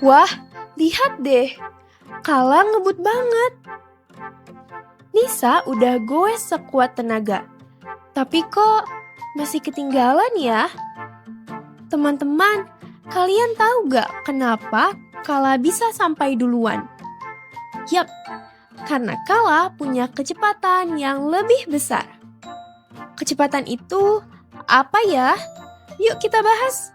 Wah, lihat deh. Kala ngebut banget. Nisa udah goes sekuat tenaga. Tapi kok masih ketinggalan ya? Teman-teman, kalian tahu gak kenapa Kala bisa sampai duluan? Yap, karena Kala punya kecepatan yang lebih besar. Kecepatan itu apa ya? Yuk kita bahas.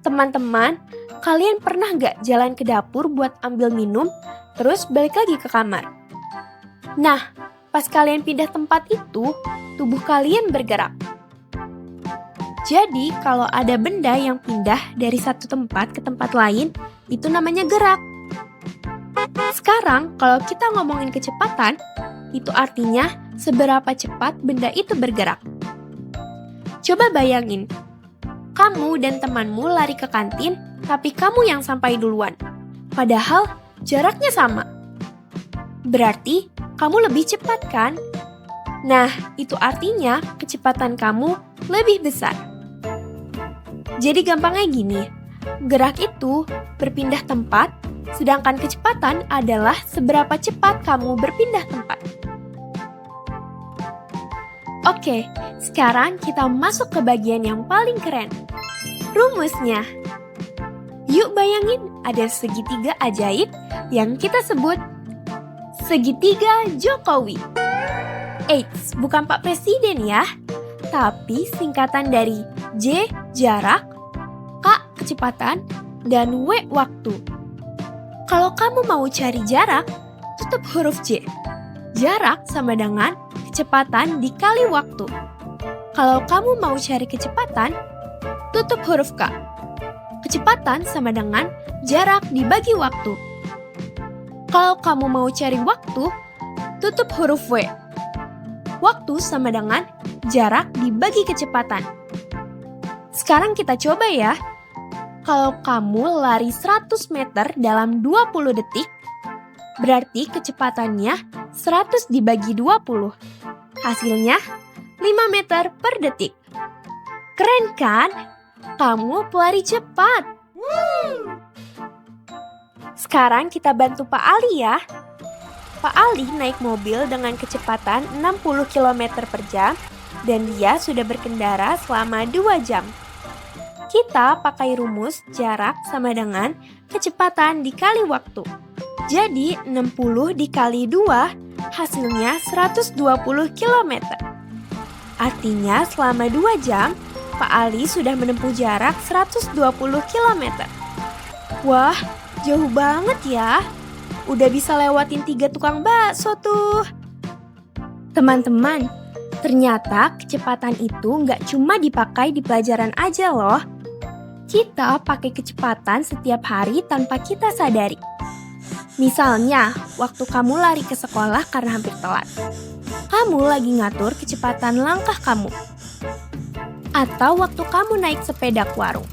Teman-teman, kalian pernah gak jalan ke dapur buat ambil minum, terus balik lagi ke kamar? Nah, pas kalian pindah tempat itu, tubuh kalian bergerak. Jadi, kalau ada benda yang pindah dari satu tempat ke tempat lain, itu namanya gerak. Sekarang, kalau kita ngomongin kecepatan, itu artinya seberapa cepat benda itu bergerak. Coba bayangin, kamu dan temanmu lari ke kantin, tapi kamu yang sampai duluan. Padahal jaraknya sama. Berarti kamu lebih cepat kan? Nah, itu artinya kecepatan kamu lebih besar. Jadi gampangnya gini, gerak itu berpindah tempat, sedangkan kecepatan adalah seberapa cepat kamu berpindah tempat. Oke, sekarang kita masuk ke bagian yang paling keren. Rumusnya. Yuk bayangin ada segitiga ajaib yang kita sebut segitiga Jokowi. Eits, bukan Pak Presiden ya, tapi singkatan dari J, jarak, K, kecepatan, dan W, waktu. Kalau kamu mau cari jarak, tutup huruf J. Jarak sama dengan kecepatan dikali waktu. Kalau kamu mau cari kecepatan, tutup huruf K. Kecepatan sama dengan jarak dibagi waktu. Kalau kamu mau cari waktu, tutup huruf W. Waktu sama dengan jarak dibagi kecepatan. Sekarang kita coba ya. Kalau kamu lari 100 meter dalam 20 detik, berarti kecepatannya 100 dibagi 20. Hasilnya 5 meter per detik. Keren kan? Kamu pelari cepat. Sekarang kita bantu Pak Ali ya. Pak Ali naik mobil dengan kecepatan 60 km per jam dan dia sudah berkendara selama 2 jam. Kita pakai rumus jarak sama dengan kecepatan dikali waktu. Jadi 60 dikali 2 hasilnya 120 km. Artinya selama 2 jam, Pak Ali sudah menempuh jarak 120 km. Wah, jauh banget ya. Udah bisa lewatin 3 tukang bakso tuh. Teman-teman, ternyata kecepatan itu nggak cuma dipakai di pelajaran aja loh. Kita pakai kecepatan setiap hari tanpa kita sadari. Misalnya, waktu kamu lari ke sekolah karena hampir telat. Kamu lagi ngatur kecepatan langkah kamu. Atau waktu kamu naik sepeda ke warung.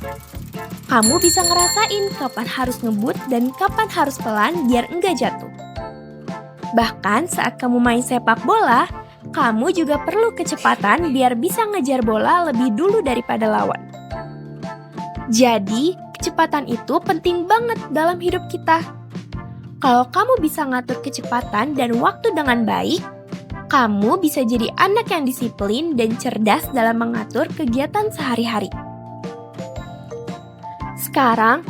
Kamu bisa ngerasain kapan harus ngebut dan kapan harus pelan biar enggak jatuh. Bahkan saat kamu main sepak bola, kamu juga perlu kecepatan biar bisa ngejar bola lebih dulu daripada lawan. Jadi, kecepatan itu penting banget dalam hidup kita. Kalau kamu bisa ngatur kecepatan dan waktu dengan baik, kamu bisa jadi anak yang disiplin dan cerdas dalam mengatur kegiatan sehari-hari. Sekarang,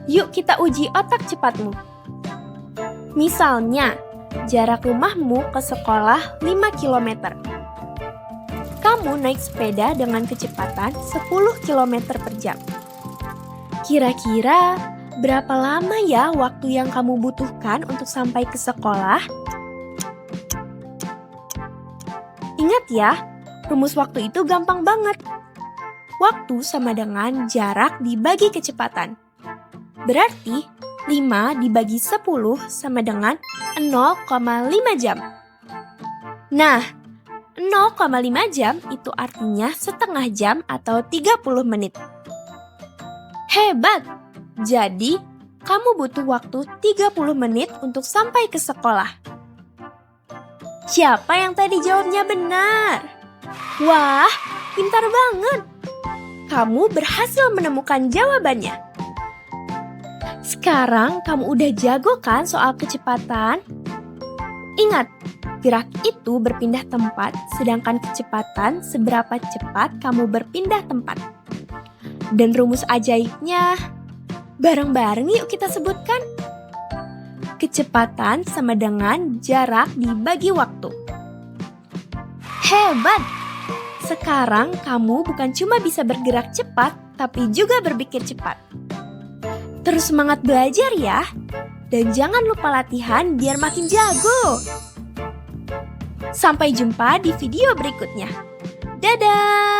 yuk kita uji otak cepatmu. Misalnya, jarak rumahmu ke sekolah 5 km. Kamu naik sepeda dengan kecepatan 10 km per jam. Kira-kira berapa lama ya waktu yang kamu butuhkan untuk sampai ke sekolah? Ingat ya, rumus waktu itu gampang banget. Waktu sama dengan jarak dibagi kecepatan. Berarti 5 dibagi 10 sama dengan 0,5 jam. Nah, 0,5 jam itu artinya setengah jam atau 30 menit. Hebat! Jadi, kamu butuh waktu 30 menit untuk sampai ke sekolah. Siapa yang tadi jawabnya benar? Wah, pintar banget! kamu berhasil menemukan jawabannya. Sekarang kamu udah jago kan soal kecepatan? Ingat, gerak itu berpindah tempat, sedangkan kecepatan seberapa cepat kamu berpindah tempat. Dan rumus ajaibnya, bareng-bareng yuk kita sebutkan. Kecepatan sama dengan jarak dibagi waktu. Hebat! Sekarang kamu bukan cuma bisa bergerak cepat, tapi juga berpikir cepat. Terus semangat belajar ya, dan jangan lupa latihan biar makin jago. Sampai jumpa di video berikutnya. Dadah!